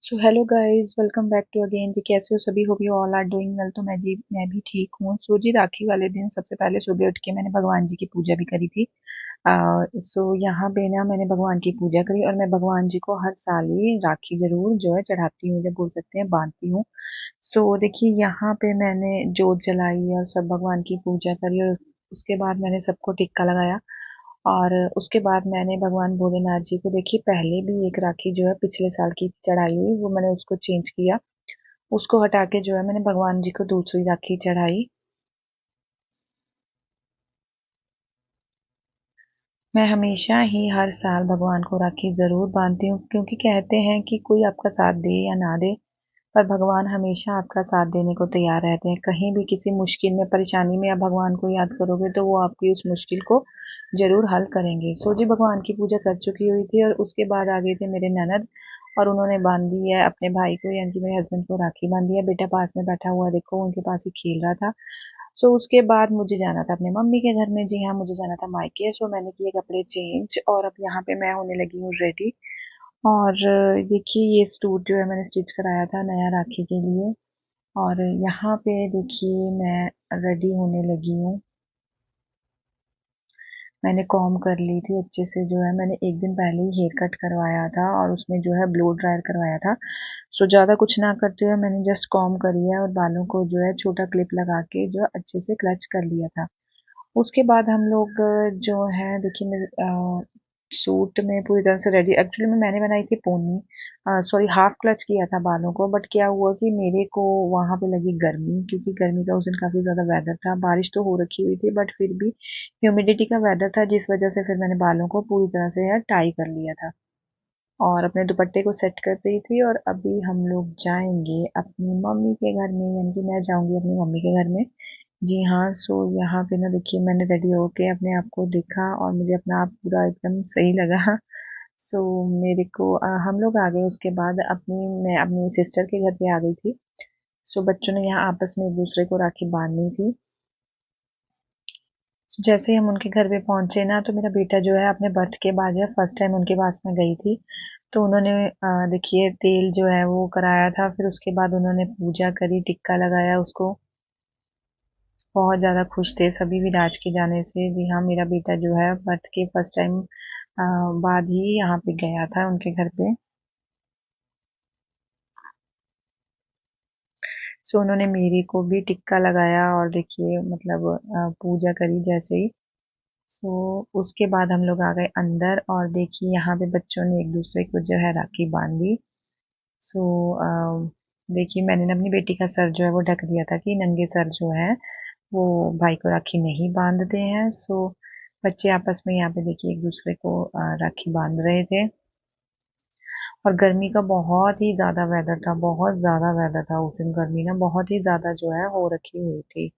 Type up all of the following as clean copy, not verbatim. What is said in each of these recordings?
So hello guys, welcome back to again जी। कैसे हो सभी? Hope you all are doing well. तो मैं भी ठीक हूँ। सो जी, राखी वाले दिन सबसे पहले सुबह उठ के मैंने भगवान जी की पूजा भी करी थी। यहाँ पे ना मैंने भगवान की पूजा करी और मैं भगवान जी को हर साल ही राखी जरूर जो है चढ़ाती हूँ, जब बोल सकते हैं बांधती हूँ। सो देखिए, यहाँ पे मैंने जोत जलाई और सब भगवान की पूजा करी और उसके बाद मैंने सबको टिक्का लगाया। और उसके बाद मैंने भगवान भोलेनाथ जी को देखिए पहले भी एक राखी जो है पिछले साल की चढ़ाई हुई, वो मैंने उसको चेंज किया। उसको हटा के जो है मैंने भगवान जी को दूसरी राखी चढ़ाई। मैं हमेशा ही हर साल भगवान को राखी जरूर बांधती हूँ, क्योंकि कहते हैं कि कोई आपका साथ दे या ना दे, पर भगवान हमेशा आपका साथ देने को तैयार रहते हैं। कहीं भी किसी मुश्किल में, परेशानी में आप भगवान को याद करोगे तो वो आपकी उस मुश्किल को जरूर हल करेंगे। सो जी, भगवान की पूजा कर चुकी हुई थी और उसके बाद आ गए थे मेरे ननद और उन्होंने बांध दी है अपने भाई को, यानी कि मेरे हस्बैंड को राखी बांधी है। बेटा पास में बैठा हुआ है, देखो उनके पास ही खेल रहा था। सो उसके बाद मुझे जाना था अपने मम्मी के घर में। जी हाँ, मुझे जाना था मायके। सो मैंने किए कपड़े चेंज और अब यहाँ पे मैं होने लगी हूँ रेडी। और देखिए, ये सूट जो है मैंने स्टिच कराया था नया राखी के लिए। और यहाँ पे देखिए मैं रेडी होने लगी हूँ। मैंने कॉम कर ली थी अच्छे से, जो है मैंने एक दिन पहले ही हेयर कट करवाया था और उसमें जो है ब्लो ड्रायर करवाया था। सो ज़्यादा कुछ ना करते हुए मैंने जस्ट कॉम करी है और बालों को जो है छोटा क्लिप लगा के जो है अच्छे से क्लच कर लिया था। उसके बाद हम लोग जो है देखिए, मैं सूट में पूरी तरह से रेडी। एक्चुअली में मैंने बनाई थी पोनी, सॉरी हाफ क्लच किया था बालों को। बट क्या हुआ कि मेरे को वहां पे लगी गर्मी, क्योंकि गर्मी का उस दिन काफी ज्यादा वेदर था। बारिश तो हो रखी हुई थी बट फिर भी ह्यूमिडिटी का वेदर था, जिस वजह से फिर मैंने बालों को पूरी तरह से यार टाई कर लिया था और अपने दुपट्टे को सेट कर रही थी। और अभी हम लोग जाएंगे अपनी मम्मी के घर में, यानी कि मैं जाऊंगी अपनी मम्मी के घर में। जी हाँ, सो यहाँ पे ना देखिए मैंने रेडी होके अपने आप को देखा और मुझे अपना आप पूरा एकदम सही लगा। सो मेरे को हम लोग आ गए उसके बाद मैं अपनी सिस्टर के घर पे आ गई थी। सो बच्चों ने यहाँ आपस में एक दूसरे को राखी बांधनी थी। जैसे ही हम उनके घर पे पहुंचे ना, तो मेरा बेटा जो है अपने बर्थ के बाद जो है फर्स्ट टाइम उनके पास में गई थी। तो उन्होंने देखिए तेल जो है वो कराया था, फिर उसके बाद उन्होंने पूजा करी, टिक्का लगाया उसको। बहुत ज़्यादा खुश थे सभी विराज के जाने से। जी हाँ, मेरा बेटा जो है बर्थ के फर्स्ट टाइम बाद ही यहाँ पे गया था उनके घर पे। सो उन्होंने मेरी को भी टिक्का लगाया और देखिए मतलब पूजा करी जैसे ही। सो उसके बाद हम लोग आ गए अंदर और देखिए यहाँ पे बच्चों ने एक दूसरे को जो है राखी बांधी। सो देखिए मैंने ना अपनी बेटी का सर जो है वो ढक दिया था कि नंगे सर जो है वो भाई को राखी नहीं बांधते हैं। सो बच्चे आपस में यहाँ पे देखिए एक दूसरे को राखी बांध रहे थे। और गर्मी का बहुत ही ज्यादा वेदर था, बहुत ज्यादा वेदर था उस दिन। गर्मी ना बहुत ही ज्यादा जो है हो रखी हुई थी।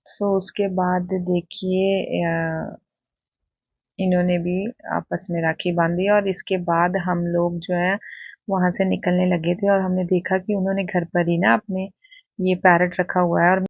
सो उसके बाद देखिए इन्होंने भी आपस में राखी बांधी और इसके बाद हम लोग जो है वहां से निकलने लगे थे और हमने देखा कि उन्होंने घर पर ही ना अपने ये पैरट रखा हुआ है। और